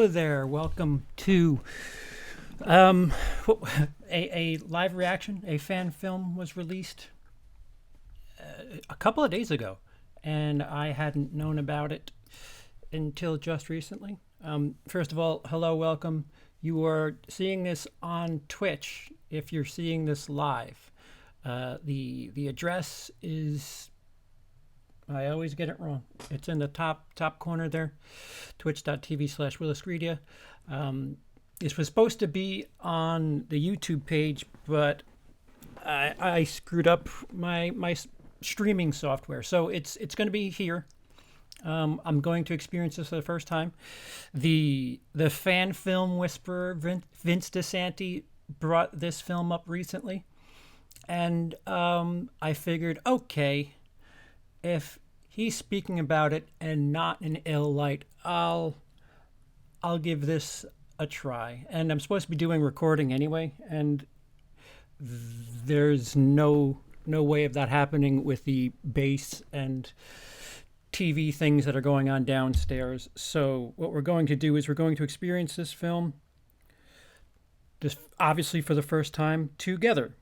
Hello there. Welcome to um, a live reaction. A fan film was released a couple of days ago, and I hadn't known about it until just recently. First of all, hello, welcome. You are seeing this on Twitch. If you're seeing this live, the address is, I always get it wrong. It's in the top corner there, twitch.tv/WILIscredia. This was supposed to be on the YouTube page, but I screwed up my streaming software, so it's going to be here. I'm going to experience this for the first time. The fan film whisperer Vince DeSanti brought this film up recently, and I figured, okay, if he's speaking about it and not in ill light, I'll give this a try. And I'm supposed to be doing recording anyway, and there's no way of that happening with the bass and TV things that are going on downstairs. So what we're going to do is we're going to experience this film, this obviously for the first time, together.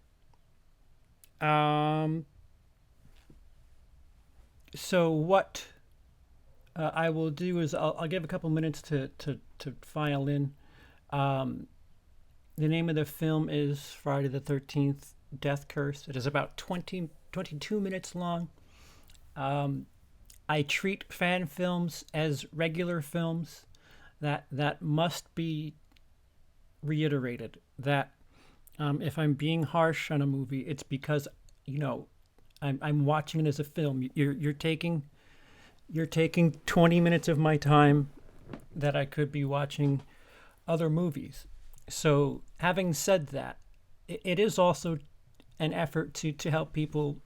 So what I will do is I'll give a couple minutes to file in. The name of the film is Friday the 13th, Death Curse. It is about 22 minutes long. I treat fan films as regular films. That must be reiterated. That if I'm being harsh on a movie, it's because, I'm watching it as a film. You're taking 20 minutes of my time that I could be watching other movies. So having said that, it is also an effort to help people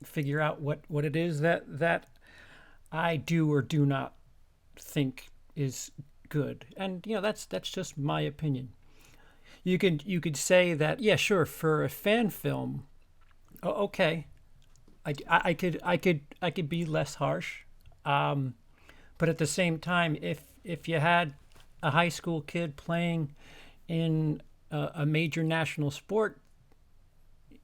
figure out what it is that I do or do not think is good. And that's just my opinion. You could say that, yeah, sure, for a fan film, okay, I could be less harsh, but at the same time, if you had a high school kid playing in a major national sport,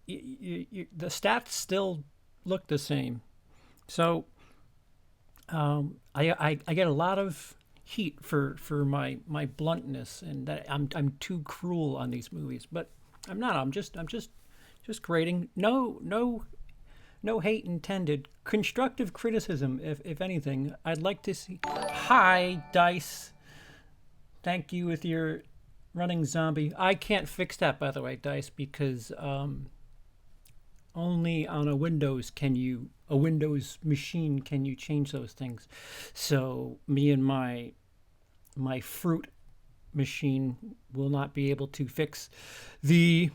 the stats still look the same. So I get a lot of heat for my bluntness and that I'm too cruel on these movies, but I'm not. I'm just grading. No hate intended. Constructive criticism, if anything. I'd like to see. Hi, Dice. Thank you with your running zombie. I can't fix that, by the way, Dice, because only on a Windows machine can you change those things. So me and my fruit machine will not be able to fix the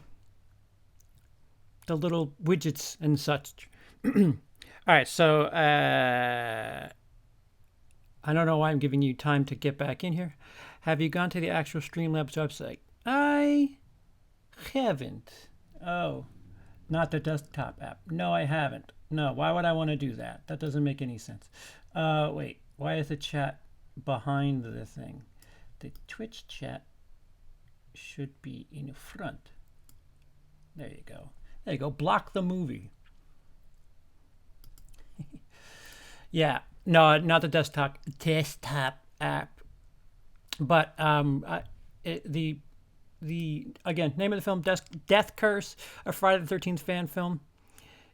little widgets and such. All right, so I don't know why I'm giving you time to get back in here. Have you gone to the actual Streamlabs website? I haven't. Oh, not the desktop app. No, I haven't. No, why would I want to do that? That doesn't make any sense. Wait, why is the chat behind the thing? The Twitch chat should be in front. There you go. There you go. Block the movie. Yeah, no, not the desktop app. But the again, name of the film, Death Curse, a Friday the 13th fan film,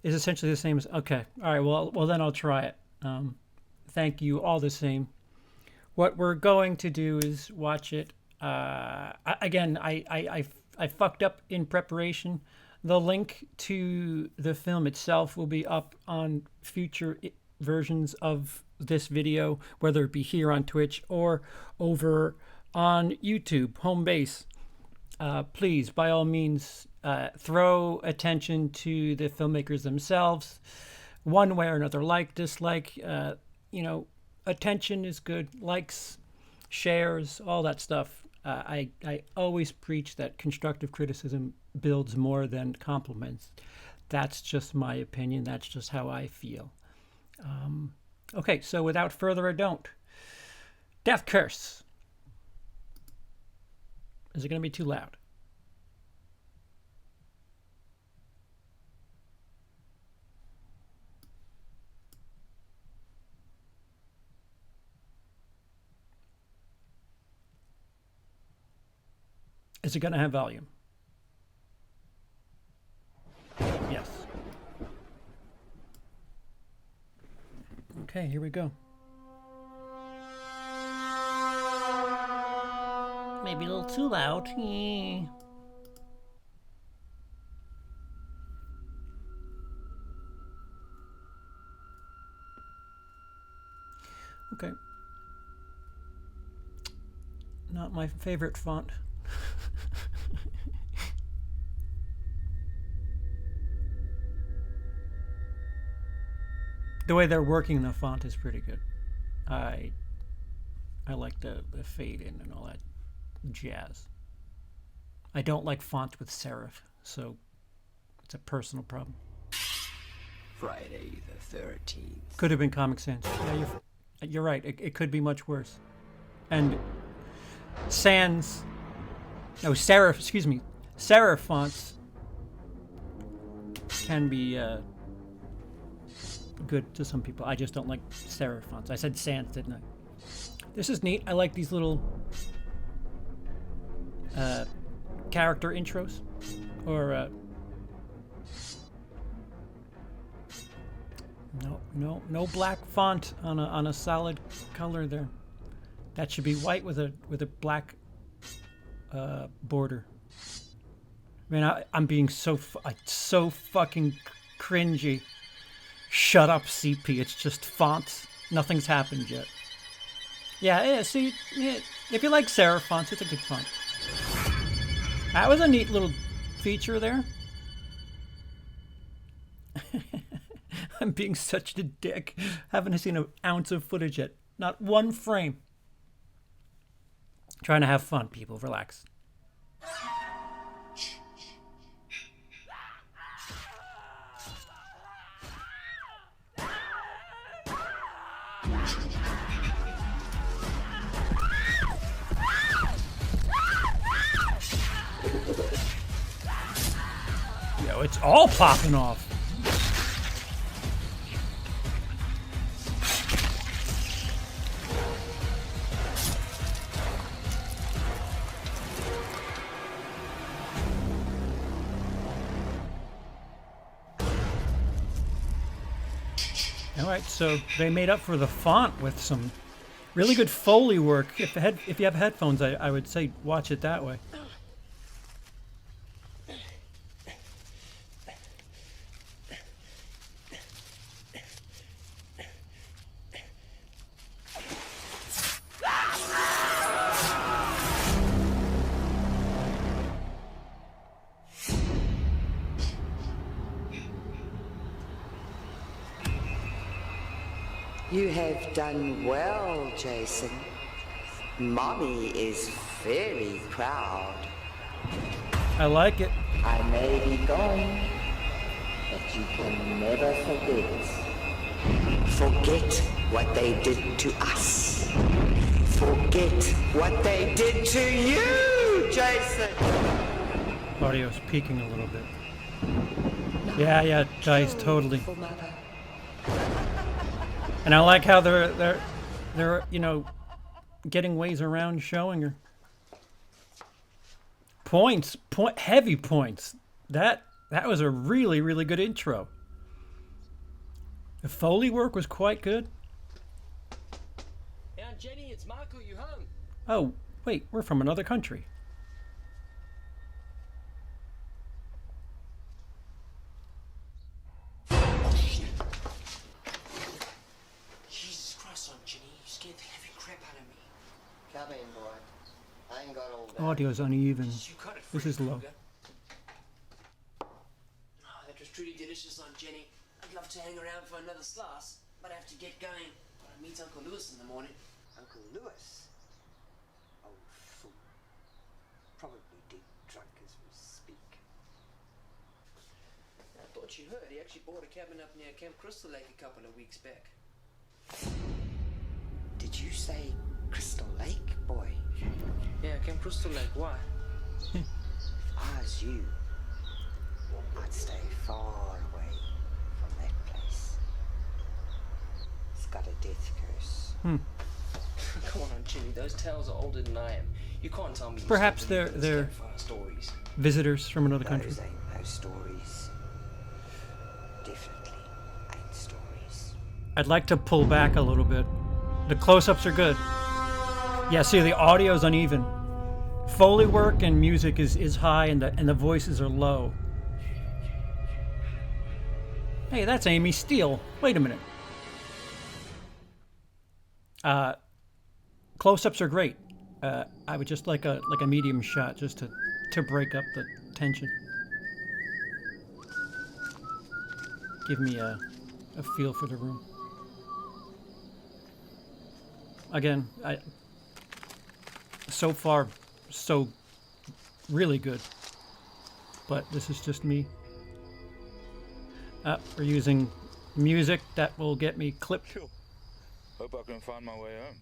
is essentially the same as. Okay, all right. Well then I'll try it. Thank you all the same. What we're going to do is watch it. Again, I fucked up in preparation. The link to the film itself will be up on future versions of this video, whether it be here on Twitch or over on YouTube, home base. Please, by all means, throw attention to the filmmakers themselves, one way or another. Like, dislike, attention is good. Likes, shares, all that stuff. I always preach that constructive criticism builds more than compliments. That's just my opinion. That's just how I feel. Okay, so without further ado, Death Curse. Is it going to be too loud? Is it going to have volume? Yes. Okay, here we go. Maybe a little too loud. Okay. Not my favorite font. The way they're working the font is pretty good. I like the fade in and all that jazz. I don't like font with serif, so it's a personal problem. Friday the 13th. Could have been Comic Sans. Yeah, you're right. It could be much worse. And sans, no, serif, excuse me, serif fonts can be good to some people. I just don't like serif fonts. I said sans, didn't I? This is neat. I like these little character intros, or no black font on a solid color there. That should be white with a black border. Man, I'm being so fucking cringy. Shut up, CP. It's just fonts. Nothing's happened yet. Yeah. See, if you like serif fonts, it's a good font. That was a neat little feature there. I'm being such a dick. Haven't seen an ounce of footage yet. Not one frame. Trying to have fun, people. Relax. Yo, it's all popping off. Alright, so they made up for the font with some really good Foley work. If you have headphones, I would say watch it that way. You have done well, Jason. Mommy is very proud. I like it. I may be gone, but you can never forget. Forget what they did to us. Forget what they did to you, Jason. Audio's peaking a little bit. Yeah, Dice, totally. And I like how they're getting ways around showing her. Heavy points. That was a really, really good intro. The Foley work was quite good. Hey, Aunt Jenny, it's Marco. You home? Oh, wait, we're from another country. Jesus Christ, Aunt Jenny, you scared the living crap out of me. Come in, boy. I ain't got all day. Audio's uneven. You got it, This is low. Oh, that was truly delicious, Aunt Jenny. I'd love to hang around for another slice, but I have to get going. I meet Uncle Lewis in the morning. Uncle Lewis? Oh, fool. Probably deep drunk as we speak. I thought you heard. He actually bought a cabin up near Camp Crystal Lake a couple of weeks back. Did you say Crystal Lake, boy? Yeah, Camp Crystal Lake. Why? If I was you, I'd stay far away from that place. It's got a death curse. Come on, Jimmy. Those tales are older than I am. You can't tell me. Perhaps they're stories. visitors from another country. Those ain't no stories. Definitely ain't stories. I'd like to pull back a little bit. The close-ups are good. Yeah, see, the audio's uneven. Foley work and music is high, and the voices are low. Hey, that's Amy Steele. Wait a minute. Close-ups are great. I would just like a medium shot just to break up the tension. Give me a feel for the room. Again, so far, so really good. But this is just me. We're using music that will get me clipped. Sure. Hope I can find my way home.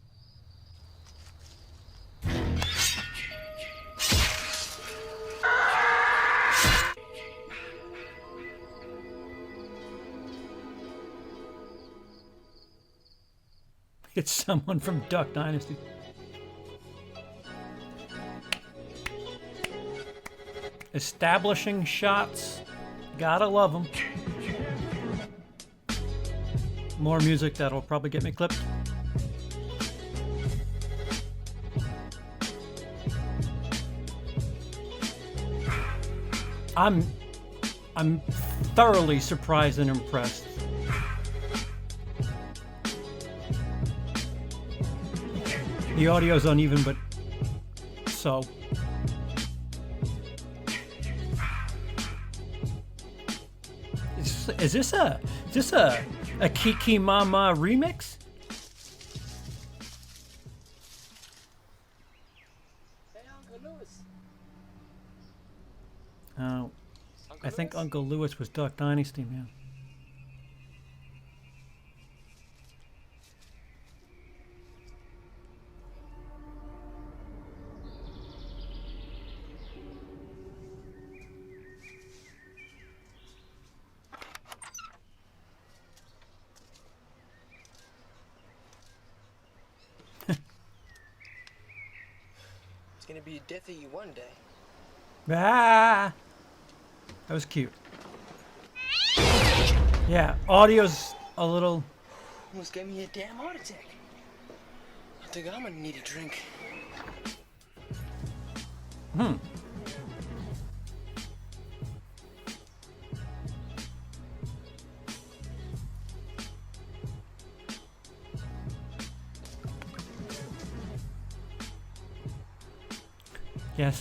It's someone from Duck Dynasty. Establishing shots. Gotta love them. More music that'll probably get me clipped. I'm thoroughly surprised and impressed. The audio's uneven, but so. Is this a Kiki Mama remix? Hey, Uncle Lewis. Oh, I think Uncle Lewis was Duck Dynasty, man. It's gonna be a death of you one day. Ah, that was cute. Yeah, audio's a little. Almost gave me a damn heart attack. I think I'm gonna need a drink.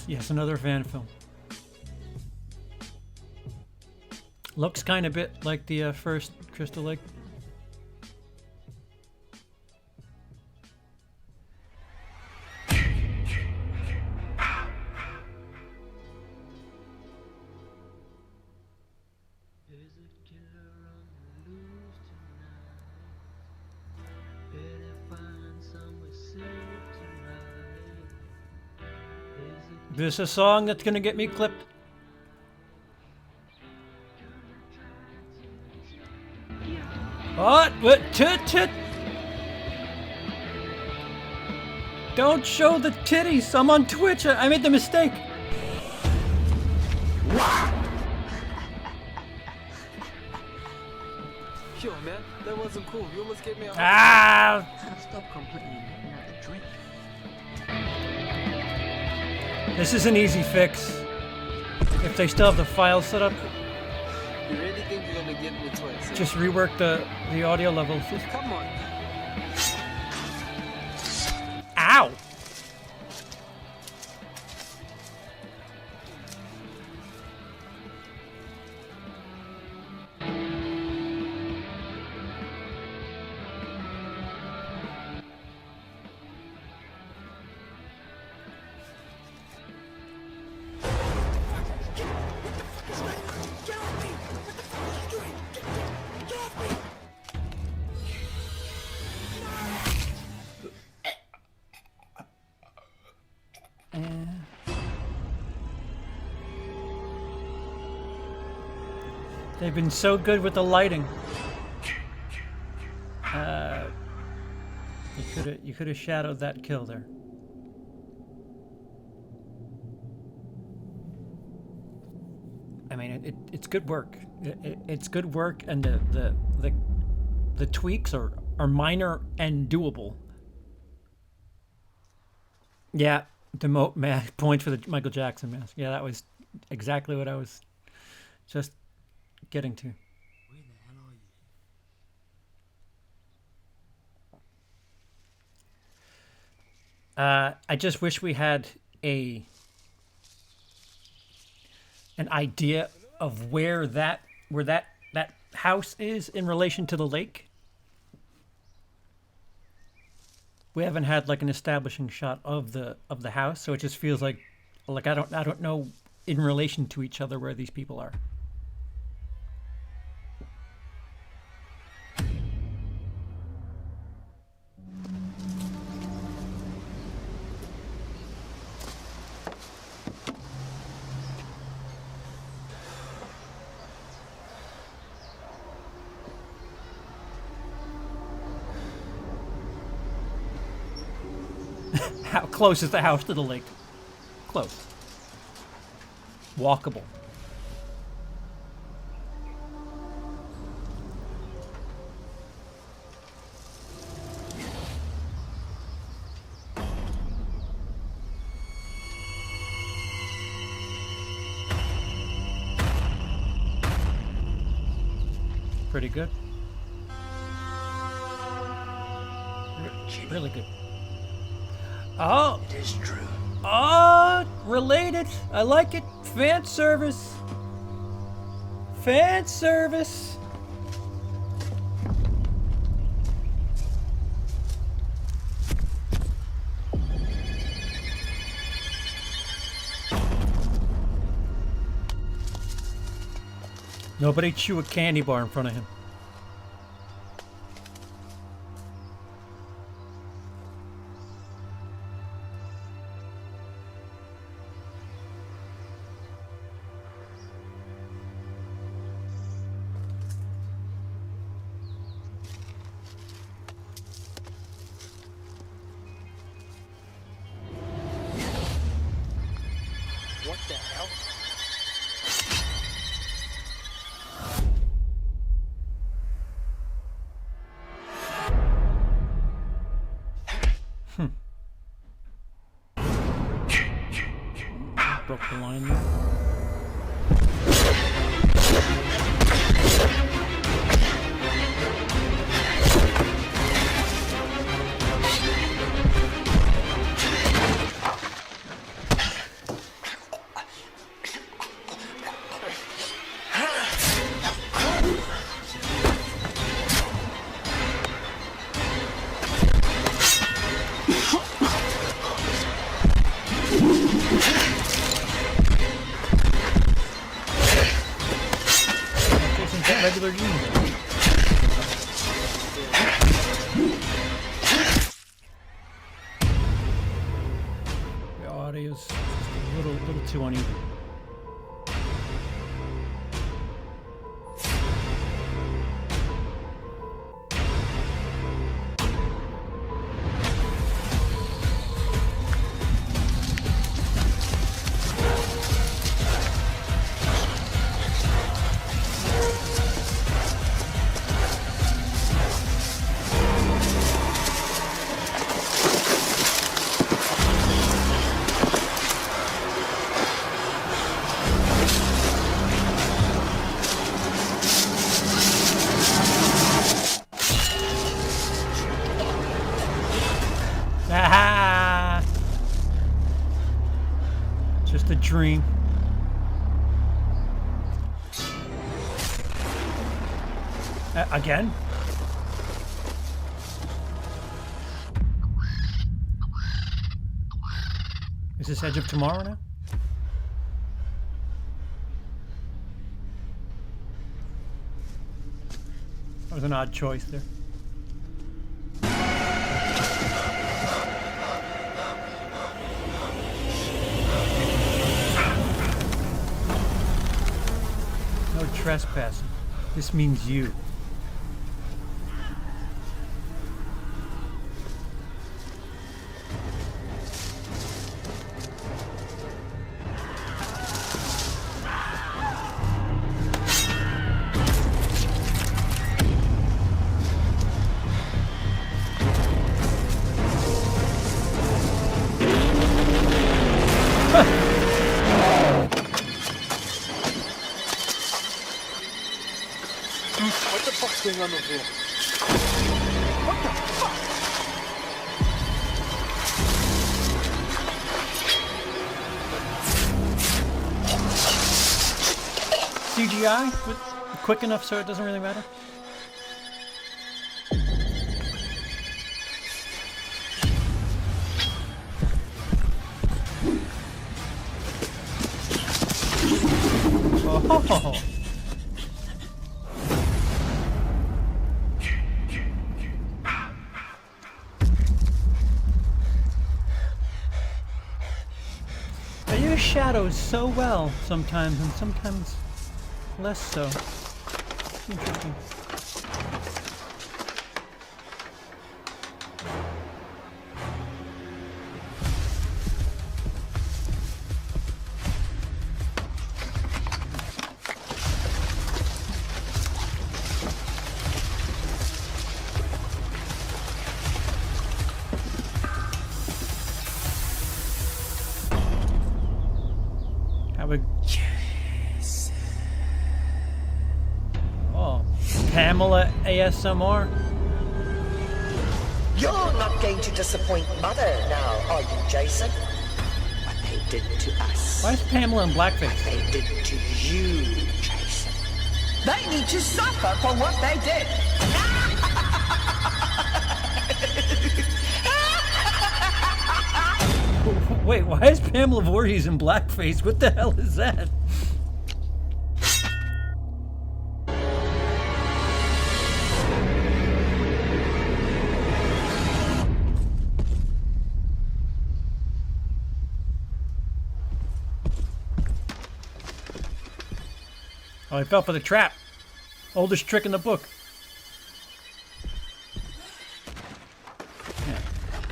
Yes, another fan film. Looks kind of bit like the first Crystal Lake. This a song that's gonna get me clipped? What? Tut. Don't show the titties. I'm on Twitch. I made the mistake. Yo, man, that wasn't cool. You almost gave me a heart Ah! Stop complaining. Another drink. This is an easy fix. If they still have the file set up, You really think you're gonna get me twice? just rework the audio levels. Come on. Ow! They've been so good with the lighting. You could have shadowed that kill there. I mean, it's good work. It's good work, and the tweaks are minor and doable. Yeah, points for the Michael Jackson mask. Yeah, that was exactly what I was just getting to. Where the hell are you? I just wish we had an idea of where that house is in relation to the lake. We haven't had like an establishing shot of the house, so it just feels like I don't know in relation to each other where these people are. How close is the house to the lake? Close. Walkable. Pretty good. Really good. Oh! It is true. Oh! Related. I like it. Fan service. Fan service. Nobody chew a candy bar in front of him. What the hell? Broke the line there. Jason's got regular jeans. The audio's just a little too uneven. Ah! Just a dream. Again? Is this Edge of Tomorrow now? That was an odd choice there. No trespassing. This means you. What the fuck's going on over here? What the fuck? CGI? Quick enough so it doesn't really matter? Oh. They use shadows so well sometimes, and sometimes less so. Interesting. Oh, Pamela ASMR. You're not going to disappoint Mother now, are you, Jason? What they did to us. Why is Pamela in blackface? They did to you, Jason. They need to suffer for what they did. Wait, why is Pamela Voorhees in blackface? What the hell is that? Oh, he fell for the trap. Oldest trick in the book. Yeah,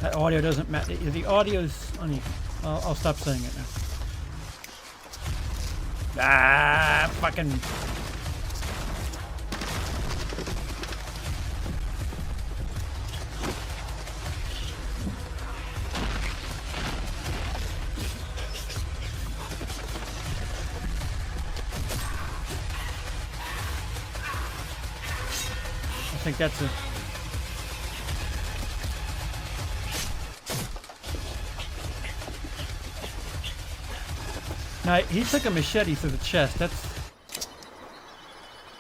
that audio doesn't matter. The audio's uneven. I'll stop saying it now. Ah, fucking. I think that's it. Now, he took a machete through the chest. That's...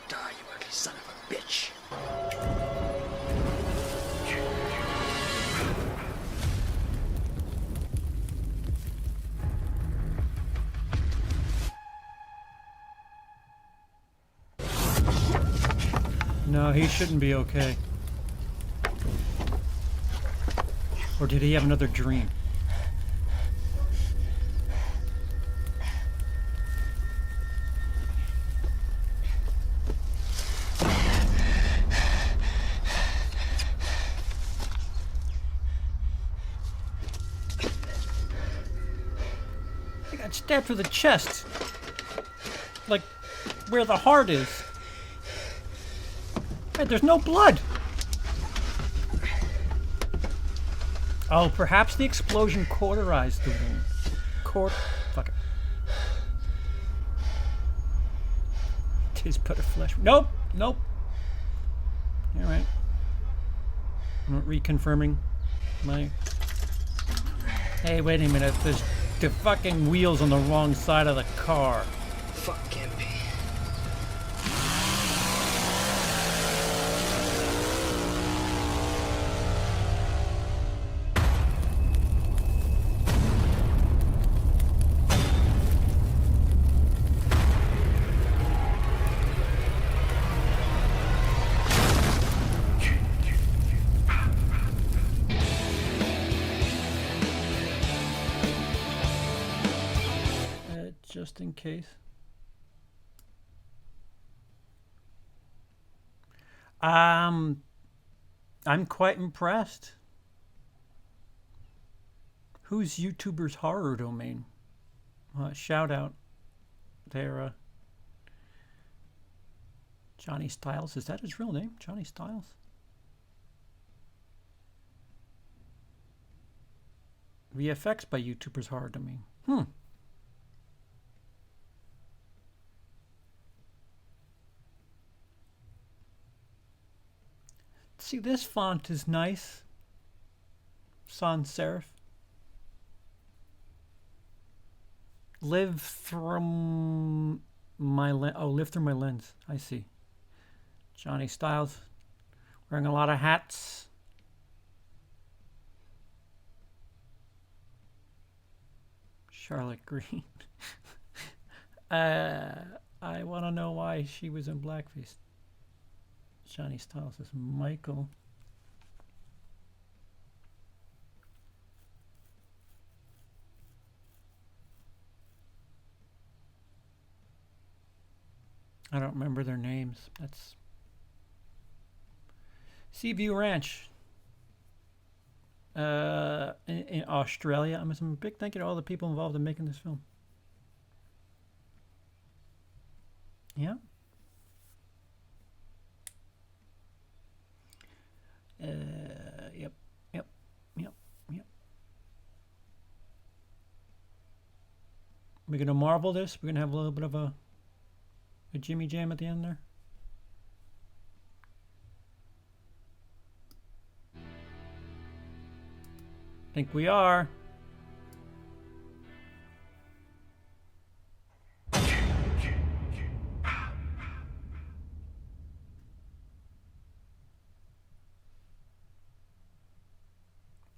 Die, you ugly son of a bitch. No, he shouldn't be okay. Or did he have another dream? He got stabbed through the chest. Like, where the heart is. Hey, there's no blood. Oh, perhaps the explosion cauterized the wound. Fuck it. Tis but a flesh. Nope. Nope. All right. I'm not reconfirming my... Hey, wait a minute. There's the fucking wheels on the wrong side of the car. Fuck Campy. Just in case. Um, I'm quite impressed. Who's YouTuber's horror domain? Shout out there, Johnny Styles. Is that his real name? Johnny Styles? VFX by YouTuber's horror domain. See, this font is nice. Sans serif. Live through my lens. Oh, live through my lens. I see. Johnny Styles wearing a lot of hats. Charlotte Green. I want to know why she was in blackface. Johnny Styles is Michael. I don't remember their names. That's Seaview Ranch in Australia. I'm a big thank you to all the people involved in making this film. Yeah. Yep. We're gonna marvel this. We're gonna have a little bit of a Jimmy Jam at the end there. Think we are.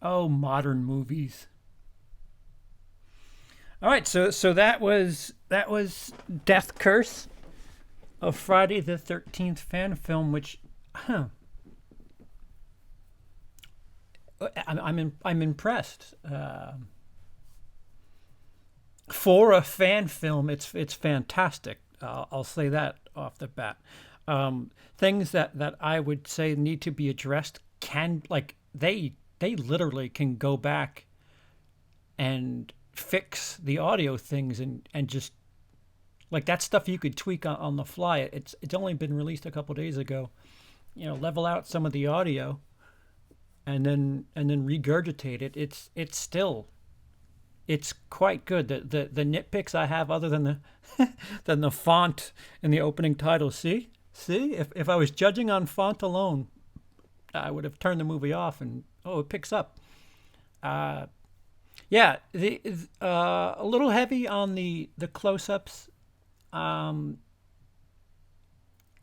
Oh, modern movies. All right, so that was Death Curse, a Friday the 13th fan film, which I'm impressed. For a fan film, it's fantastic. I'll say that off the bat. Things that I would say need to be addressed they literally can go back and fix the audio things and just like that stuff you could tweak on the fly. It's only been released a couple days ago. Level out some of the audio and then regurgitate it. It's quite good. The nitpicks I have other than the than the font in the opening title. See if I was judging on font alone, I would have turned the movie off. And it picks up. A little heavy on the close-ups.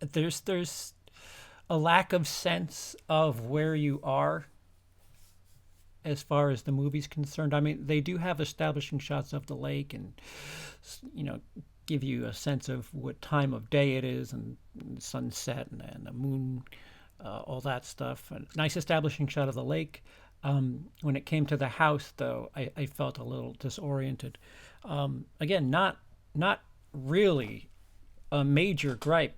There's a lack of sense of where you are as far as the movie's concerned. I mean, they do have establishing shots of the lake and, give you a sense of what time of day it is and sunset and the moon, all that stuff. A nice establishing shot of the lake. When it came to the house, though, I felt a little disoriented. Again, not really a major gripe.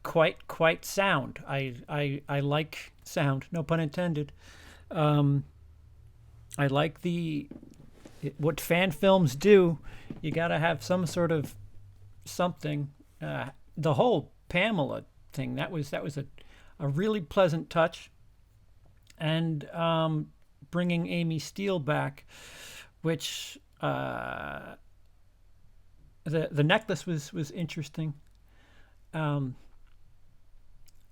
Quite sound. I like sound, no pun intended. I like what fan films do. You got to have some sort of something. The whole Pamela thing, that was a really pleasant touch. And bringing Amy Steele back, which the necklace was interesting.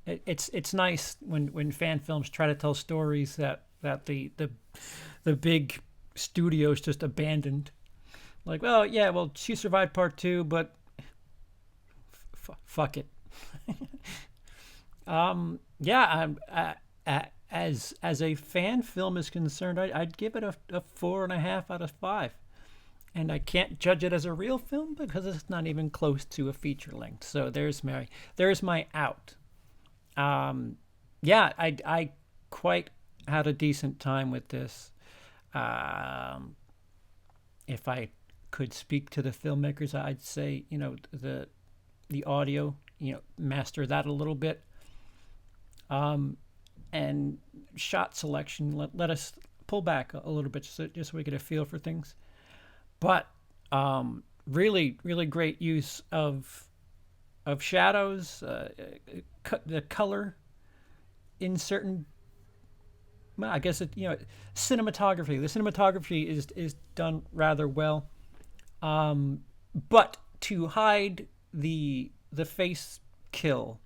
It's nice when fan films try to tell stories that the big studios just abandoned. Like, she survived part 2, but fuck it. As a fan film is concerned, I'd give it a 4.5 out of 5. And I can't judge it as a real film because it's not even close to a feature length. So there's my out. I quite had a decent time with this. If I could speak to the filmmakers, I'd say, the audio master that a little bit. And shot selection let us pull back a little bit just so we get a feel for things. But really, really great use of shadows, the color in certain. Well, I guess cinematography. The cinematography is done rather well, but to hide the face kill,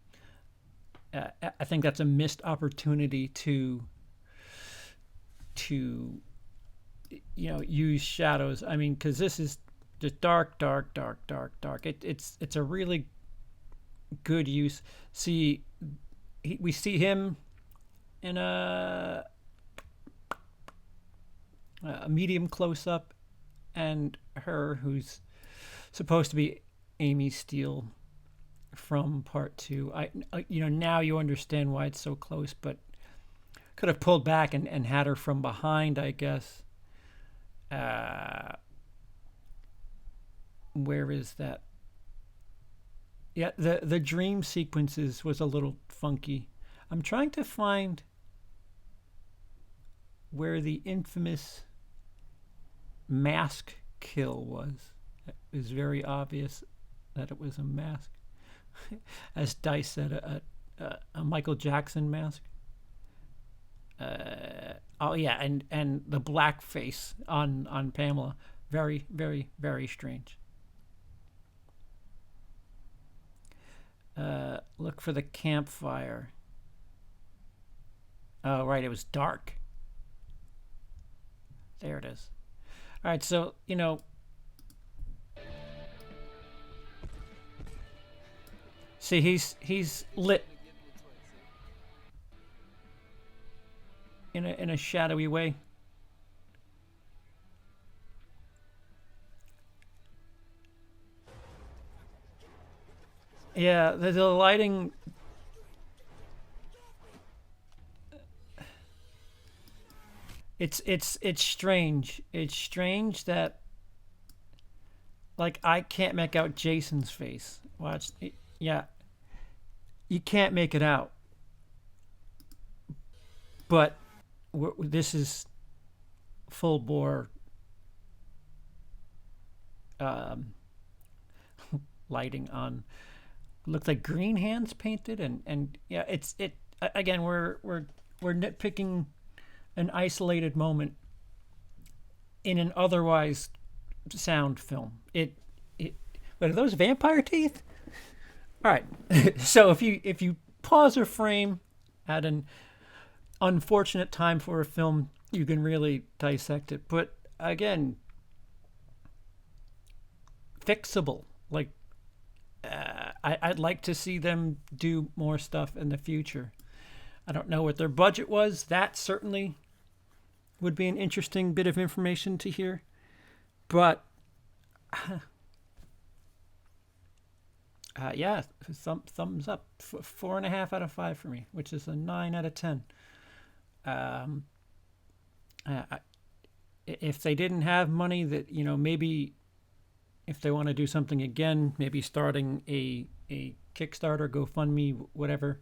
I think that's a missed opportunity to use shadows. I mean, because this is just dark. It's a really good use. We see him in a medium close up, and her, who's supposed to be Amy Steele from part 2. Now you understand why it's so close, but could have pulled back and had her from behind, I guess. Where is that? Yeah, the dream sequences was a little funky. I'm trying to find where the infamous mask kill was. It was very obvious that it was a mask. As Dice said, a Michael Jackson mask. And the black face on Pamela. Very, very, very strange. Look for the campfire. Oh, right, it was dark. There it is. All right, so, see, he's lit in a shadowy way. Yeah, the lighting. It's strange. It's strange that, like, I can't make out Jason's face. Watch, yeah, you can't make it out. But this is full bore lighting on. Looks like green hands painted, and yeah, again, we're nitpicking an isolated moment in an otherwise sound film. But are those vampire teeth? All right. So if you pause a frame at an unfortunate time for a film, you can really dissect it. But again, fixable. Like, I'd like to see them do more stuff in the future. I don't know what their budget was. That certainly would be an interesting bit of information to hear. But yeah, thumbs up. 4.5 out of 5 for me, which is a 9 out of 10. If they didn't have money, that maybe if they want to do something again, maybe starting a Kickstarter, GoFundMe, whatever,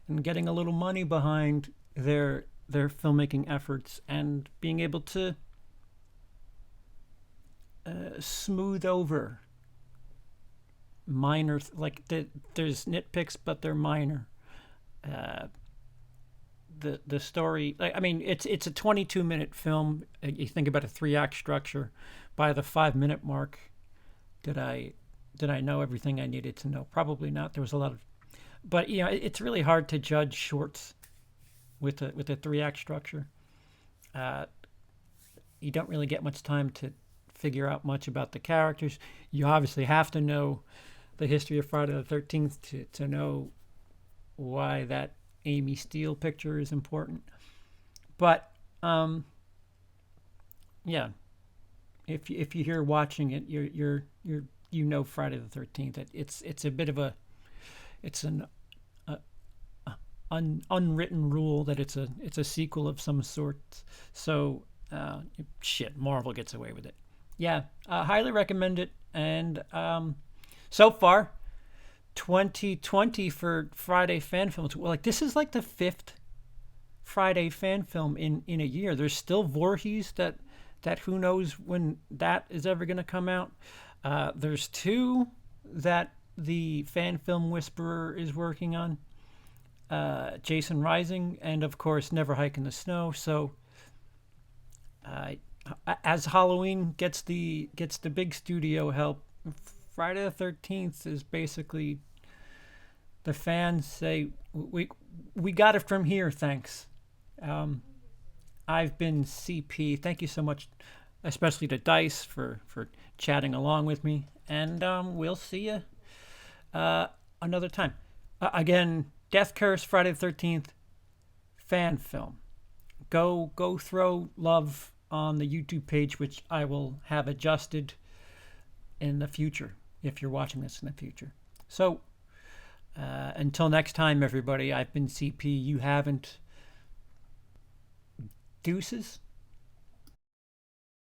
and getting a little money behind their filmmaking efforts and being able to smooth over minor, there's nitpicks, but they're minor. The story, I mean, it's a 22-minute film. You think about a 3-act structure. By the 5-minute mark, did I know everything I needed to know? Probably not. There was a lot of, but it's really hard to judge shorts with a 3-act structure. You don't really get much time to figure out much about the characters. You obviously have to know the history of Friday the 13th to know why that Amy Steele picture is important. But yeah, if you hear watching it, you're Friday the 13th. It's a bit of an unwritten rule that it's a sequel of some sort. So Marvel gets away with it. Yeah, highly recommend it. And so far, 2020 for Friday fan films. Well, like this is like the fifth Friday fan film in a year. There's still Voorhees that who knows when that is ever going to come out. There's two that the Fan Film Whisperer is working on. Jason Rising and of course Never Hike in the Snow. So as Halloween gets the big studio help, Friday the 13th is basically the fans say we got it from here, thanks. I've been CP. Thank you so much, especially to Dice for chatting along with me, and we'll see you another time. Again, Death Curse, Friday the 13th, fan film. Go throw love on the YouTube page, which I will have adjusted in the future if you're watching this in the future. So until next time, everybody, I've been CP. You haven't. Deuces.